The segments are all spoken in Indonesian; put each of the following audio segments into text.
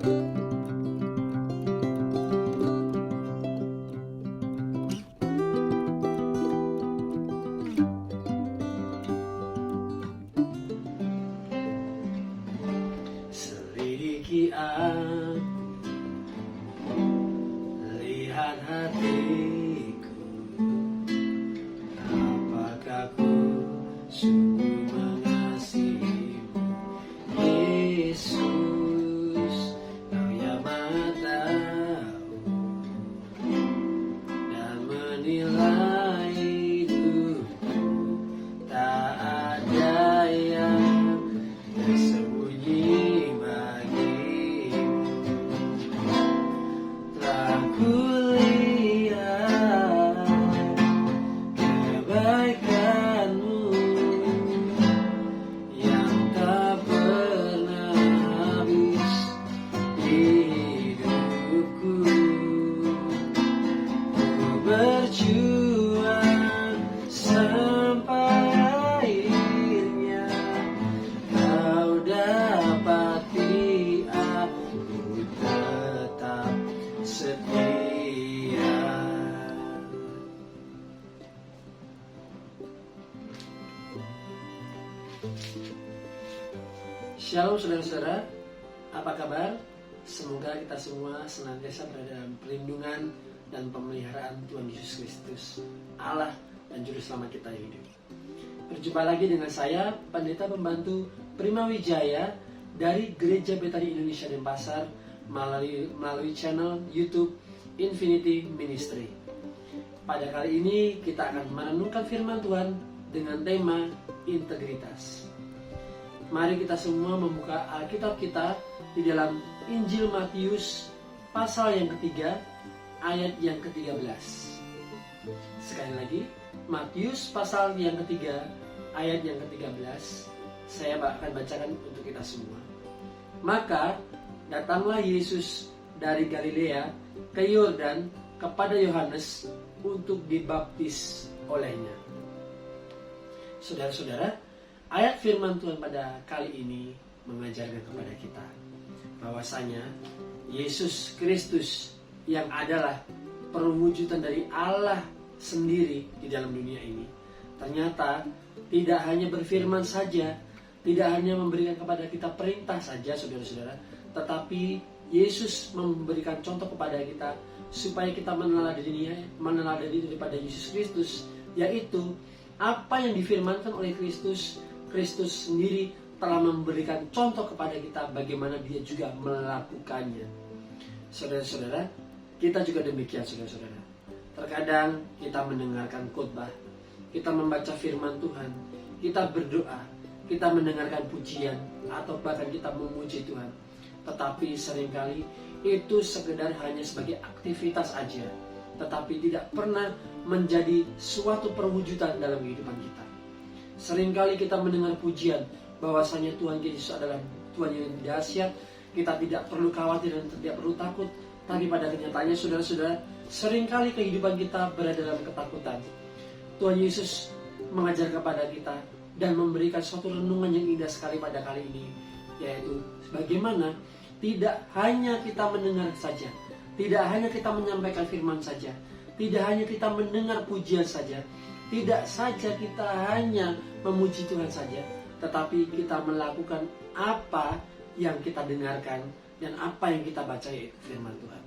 Selidiki aku, lihat hatiku, apakah ku sungguh mengasihimu. Yesus, Kau yang Maha Tahu dan menilai hidupku, tak ada yang tersembunyi bagimu. Telah kulihat kebaikanmu yang tak pernah habis di hidupku. Ku berjuang sampai akhirnya Kau dapati aku tetap setia. Shalom saudara-saudara, apa kabar? Semoga kita semua senantiasa berada dalam perlindungan dan pemeliharaan Tuhan Yesus Kristus, Allah dan Juru Selamat kita yang hidup. Berjumpa lagi dengan saya, Pendeta Pembantu Prima Wijaya dari Gereja Betani Indonesia Denpasar melalui channel YouTube Infinity Ministry. Pada kali ini kita akan merenungkan firman Tuhan dengan tema integritas. Mari kita semua membuka Alkitab kita di dalam Injil Matius pasal yang ketiga, ayat yang ke-13. Sekali lagi, Matius pasal yang ketiga, ayat yang ke-13. Saya akan bacakan untuk kita semua. Maka datanglah Yesus dari Galilea ke Yordan kepada Yohanes untuk dibaptis olehnya. Saudara-saudara, ayat firman Tuhan pada kali ini mengajarkan kepada kita bahwasanya Yesus Kristus yang adalah perwujudan dari Allah sendiri di dalam dunia ini ternyata tidak hanya berfirman saja, tidak hanya memberikan kepada kita perintah saja saudara-saudara, tetapi Yesus memberikan contoh kepada kita supaya kita meneladani daripada Yesus Kristus, yaitu apa yang difirmankan oleh Kristus. Kristus sendiri telah memberikan contoh kepada kita bagaimana dia juga melakukannya. Saudara-saudara, kita juga demikian saudara-saudara. Terkadang kita mendengarkan khotbah, kita membaca firman Tuhan, kita berdoa, kita mendengarkan pujian, atau bahkan kita memuji Tuhan. Tetapi seringkali itu sekedar hanya sebagai aktivitas aja, tetapi tidak pernah menjadi suatu perwujudan dalam kehidupan kita. Seringkali kita mendengar pujian bahwasanya Tuhan Yesus adalah Tuhan yang dahsyat, kita tidak perlu khawatir dan tidak perlu takut. Tapi pada kenyataannya saudara-saudara, seringkali kehidupan kita berada dalam ketakutan. Tuhan Yesus mengajar kepada kita dan memberikan suatu renungan yang indah sekali pada kali ini, yaitu bagaimana tidak hanya kita mendengar saja, tidak hanya kita menyampaikan firman saja, tidak hanya kita mendengar pujian saja, tidak saja kita hanya memuji Tuhan saja, tetapi kita melakukan apa yang kita dengarkan dan apa yang kita baca, yaitu firman Tuhan.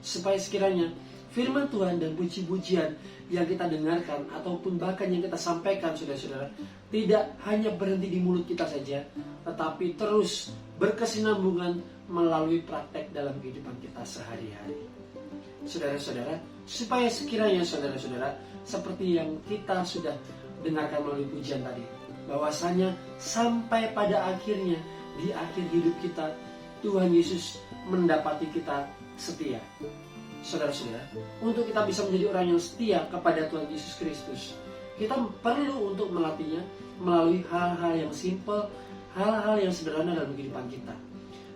Supaya sekiranya firman Tuhan dan puji-pujian yang kita dengarkan ataupun bahkan yang kita sampaikan saudara-saudara tidak hanya berhenti di mulut kita saja, tetapi terus berkesinambungan melalui praktek dalam kehidupan kita sehari-hari. Saudara-saudara, supaya sekiranya saudara-saudara seperti yang kita sudah dengarkan melalui pujian tadi, bahwasanya sampai pada akhirnya di akhir hidup kita Tuhan Yesus mendapati kita setia. Saudara-saudara, untuk kita bisa menjadi orang yang setia kepada Tuhan Yesus Kristus, kita perlu untuk melatihnya melalui hal-hal yang simpel, hal-hal yang sederhana dalam kehidupan kita.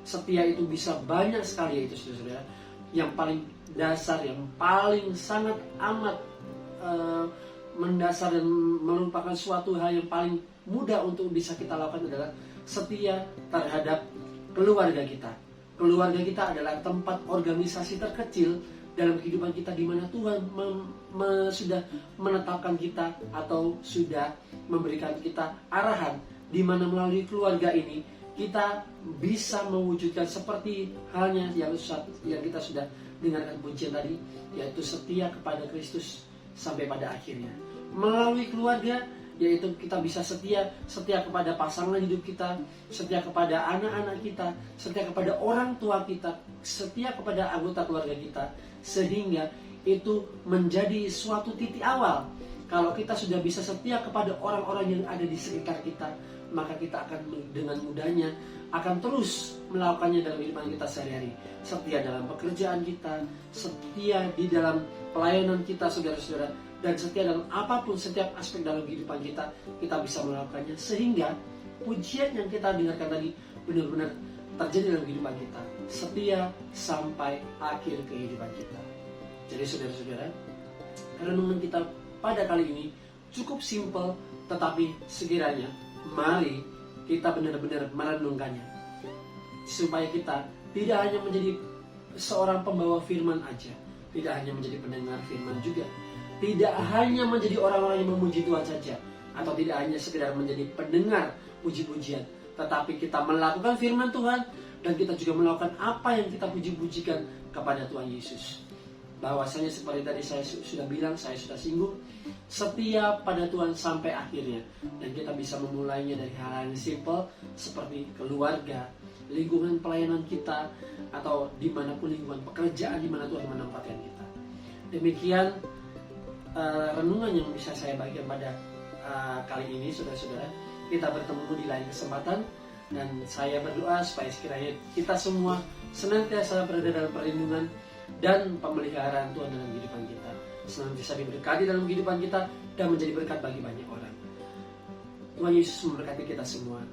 Setia itu bisa banyak sekali, yaitu saudara-saudara, yang paling dasar, yang paling sangat amat mendasar dan merupakan suatu hal yang paling mudah untuk bisa kita lakukan adalah setia terhadap keluarga kita. keluarga kita adalah tempat organisasi terkecil dalam kehidupan kita, di mana Tuhan sudah menetapkan kita atau sudah memberikan kita arahan, di mana melalui keluarga ini kita bisa mewujudkan seperti halnya yang kita sudah dengarkan pujian tadi, yaitu setia kepada Kristus sampai pada akhirnya. Melalui keluarga, yaitu kita bisa setia kepada pasangan hidup kita, setia kepada anak-anak kita, setia kepada orang tua kita, setia kepada anggota keluarga kita, sehingga itu menjadi suatu titik awal. Kalau kita sudah bisa setia kepada orang-orang yang ada di sekitar kita, maka kita akan dengan mudahnya akan terus melakukannya dalam kehidupan kita sehari-hari. Setia dalam pekerjaan kita, setia di dalam pelayanan kita, saudara-saudara, dan setia dalam apapun, setiap aspek dalam kehidupan kita bisa melakukannya, sehingga pujian yang kita dengarkan tadi benar-benar terjadi dalam kehidupan kita, setia sampai akhir kehidupan kita. Jadi saudara-saudara, renungan kita pada kali ini cukup simpel, tetapi sekiranya mari kita benar-benar merenungkannya, supaya kita tidak hanya menjadi seorang pembawa firman aja, tidak hanya menjadi pendengar firman juga, tidak hanya menjadi orang-orang yang memuji Tuhan saja, atau tidak hanya sekedar menjadi pendengar puji-pujian, tetapi kita melakukan firman Tuhan, dan kita juga melakukan apa yang kita puji-pujikan kepada Tuhan Yesus. Bahwasanya seperti tadi saya sudah bilang, saya sudah singgung, setia pada Tuhan sampai akhirnya. Dan kita bisa memulainya dari hal-hal yang simple, seperti keluarga, lingkungan pelayanan kita, atau dimanapun lingkungan pekerjaan di mana Tuhan menempatkan kita. Demikian renungan yang bisa saya bagikan pada kali ini, saudara-saudara. Kita bertemu di lain kesempatan, dan saya berdoa supaya sekiranya kita semua senantiasa berada dalam perlindungan dan pemeliharaan Tuhan dalam kehidupan kita, senantiasa diberkati dalam kehidupan kita dan menjadi berkat bagi banyak orang. Tuhan Yesus memberkati kita semua.